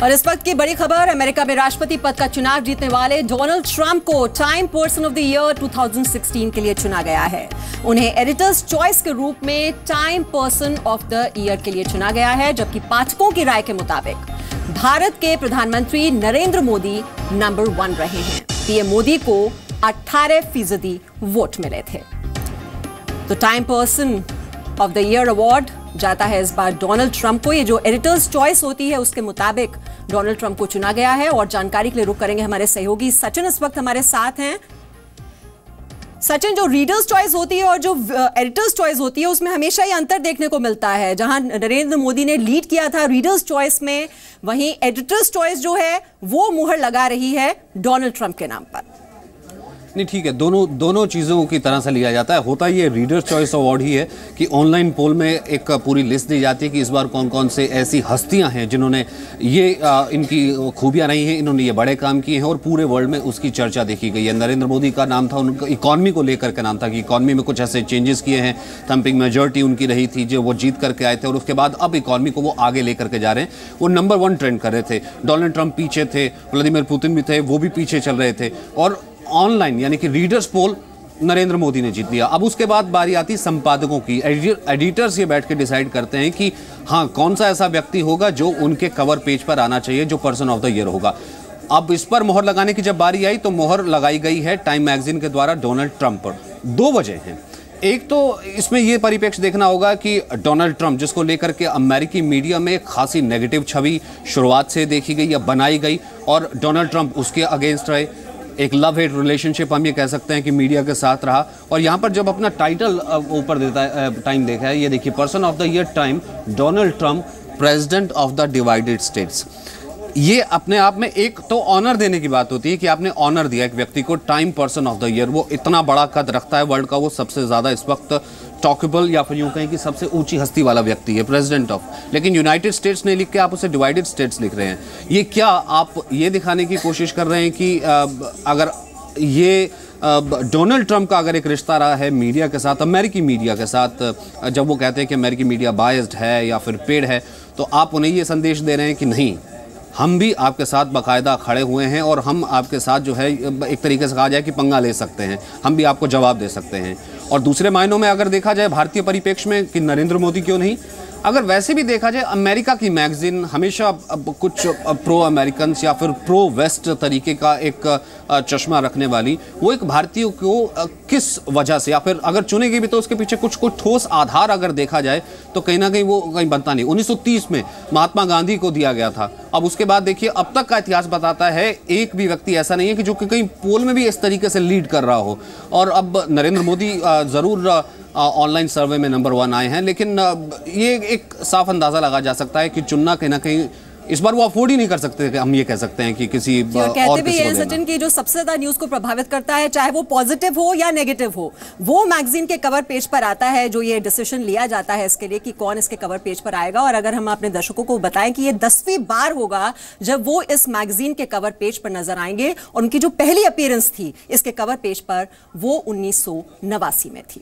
और इस वक्त की बड़ी खबर, अमेरिका में राष्ट्रपति पद का चुनाव जीतने वाले डोनाल्ड ट्रंप को time person of the year 2016 के लिए चुना गया है। उन्हें एडिटर्स चॉइस के रूप में time person of the year के लिए चुना गया है, जबकि पाठकों की राय के मुताबिक भारत के प्रधानमंत्री नरेंद्र मोदी नंबर 1 रहे हैं। पीएम मोदी को 18% वोट मिले थे। तो time person of the year award जाता है इस बार डोनाल्ड ट्रंप को। ये जो एडिटर्स चॉइस होती है उसके मुताबिक डोनाल्ड ट्रंप को चुना गया है। और जानकारी के लिए रुख करेंगे हमारे सहयोगी सचिन इस वक्त हमारे साथ हैं। सचिन, जो रीडर्स चॉइस होती है और जो एडिटर्स चॉइस होती है उसमें हमेशा ये अंतर देखने को मिलता है। जहां नरेंद्र मोदी ने लीड किया था रीडर्स चॉइस में, वहीं एडिटर्स चॉइस जो है वो मुहर लगा रही है डोनाल्ड ट्रंप के नाम पर। नहीं, ठीक है, दोनों चीज़ों की तरह से लिया जाता है। होता ये रीडर्स चॉइस अवार्ड ही है कि ऑनलाइन पोल में एक पूरी लिस्ट दी जाती है कि इस बार कौन कौन से ऐसी हस्तियां हैं जिन्होंने ये इनकी खूबियां रही हैं, इन्होंने ये बड़े काम किए हैं और पूरे वर्ल्ड में उसकी चर्चा देखी गई है। नरेंद्र मोदी का नाम था, उनका इकॉनमी को लेकर के नाम था कि इकॉनमी में कुछ ऐसे चेंजेस किए हैं। थम्पिंग मेजॉरिटी उनकी रही थी जो वो जीत करके आए थे और उसके बाद अब इकॉनमी को वो आगे लेकर के जा रहे हैं। वो नंबर 1 ट्रेंड कर रहे थे। डोनाल्ड ट्रंप पीछे थे, व्लादिमीर पुतिन भी थे, वो भी पीछे चल रहे थे और ऑनलाइन यानी कि रीडर्स पोल नरेंद्र मोदी ने जीत लिया। अब उसके बाद बारी आती संपादकों की। एडिटर्स ये बैठ के डिसाइड करते हैं कि हाँ, कौन सा ऐसा व्यक्ति होगा जो उनके कवर पेज पर आना चाहिए, जो पर्सन ऑफ द ईयर होगा। अब इस पर मोहर लगाने की जब बारी आई तो मोहर लगाई गई है टाइम मैगजीन के द्वारा डोनाल्ड ट्रंप पर। 2 वजह हैं। एक तो इसमें यह परिप्रेक्ष्य देखना होगा कि डोनाल्ड ट्रंप, जिसको लेकर के अमेरिकी मीडिया में खासी नेगेटिव छवि शुरुआत से देखी गई या बनाई गई और डोनाल्ड ट्रंप उसके अगेंस्ट रहे। एक लव हेट रिलेशनशिप हम ये कह सकते हैं कि मीडिया के साथ रहा। और यहाँ पर जब अपना टाइटल ऊपर देता है, टाइम देखा है, ये देखिए, person of the year time Donald Trump president of the divided states. ये अपने आप में एक तो ऑनर देने की बात होती है कि आपने ऑनर दिया एक व्यक्ति को time person of the year. वो इतना बड़ा कद रखता है वर्ल्ड का, वो सबसे ज़्यादा इस वक्त टॉकेबल या फिर यूँ कहें कि सबसे ऊंची हस्ती वाला व्यक्ति है, प्रेसिडेंट ऑफ। लेकिन यूनाइटेड स्टेट्स ने लिख के आप उसे डिवाइडेड स्टेट्स लिख रहे हैं। ये क्या आप ये दिखाने की कोशिश कर रहे हैं कि अगर ये डोनाल्ड ट्रंप का अगर एक रिश्ता रहा है मीडिया के साथ, अमेरिकी मीडिया के साथ, जब वो कहते हैं कि अमेरिकी मीडिया बायस्ड है या फिर पेड है, तो आप उन्हें ये संदेश दे रहे हैं कि नहीं, हम भी आपके साथ बाकायदा खड़े हुए हैं और हम आपके साथ जो है एक तरीके से कहा जाए कि पंगा ले सकते हैं, हम भी आपको जवाब दे सकते हैं। और दूसरे मायनों में अगर देखा जाए भारतीय परिप्रेक्ष्य में कि नरेंद्र मोदी क्यों नहीं, अगर वैसे भी देखा जाए अमेरिका की मैगजीन हमेशा कुछ प्रो अमेरिकन या फिर प्रो वेस्ट तरीके का एक चश्मा रखने वाली, वो एक भारतीय को किस वजह से या फिर अगर चुनेगी भी तो उसके पीछे कुछ ठोस आधार अगर देखा जाए तो कहीं ना कहीं वो कहीं बनता नहीं। 1930 में महात्मा गांधी को दिया गया था। अब उसके बाद देखिए, अब तक का इतिहास बताता है एक भी व्यक्ति ऐसा नहीं है कि जो कि कहीं पोल में भी इस तरीके से लीड कर रहा हो। और अब नरेंद्र मोदी ज़रूर ऑनलाइन सर्वे में नंबर 1 आए हैं, लेकिन ये एक साफ अंदाजा लगा जा सकता है कि चुनना कहीं ना कहीं इस बार वो अफोर्ड ही नहीं कर सकते। हम ये कह सकते हैं कि किसी और कहते भी हैं सचिन की जो सबसे ज्यादा न्यूज को प्रभावित करता है, चाहे वो पॉजिटिव हो या नेगेटिव हो, वो मैगजीन के कवर पेज पर आता है। जो ये डिसीजन लिया जाता है इसके लिए कि कौन इसके कवर पेज पर आएगा। और अगर हम अपने दर्शकों को बताएं कि ये 10वीं बार होगा जब वो इस मैगजीन के कवर पेज पर नजर आएंगे और उनकी जो पहली अपीयरेंस थी इसके कवर पेज पर वो 1989 में थी।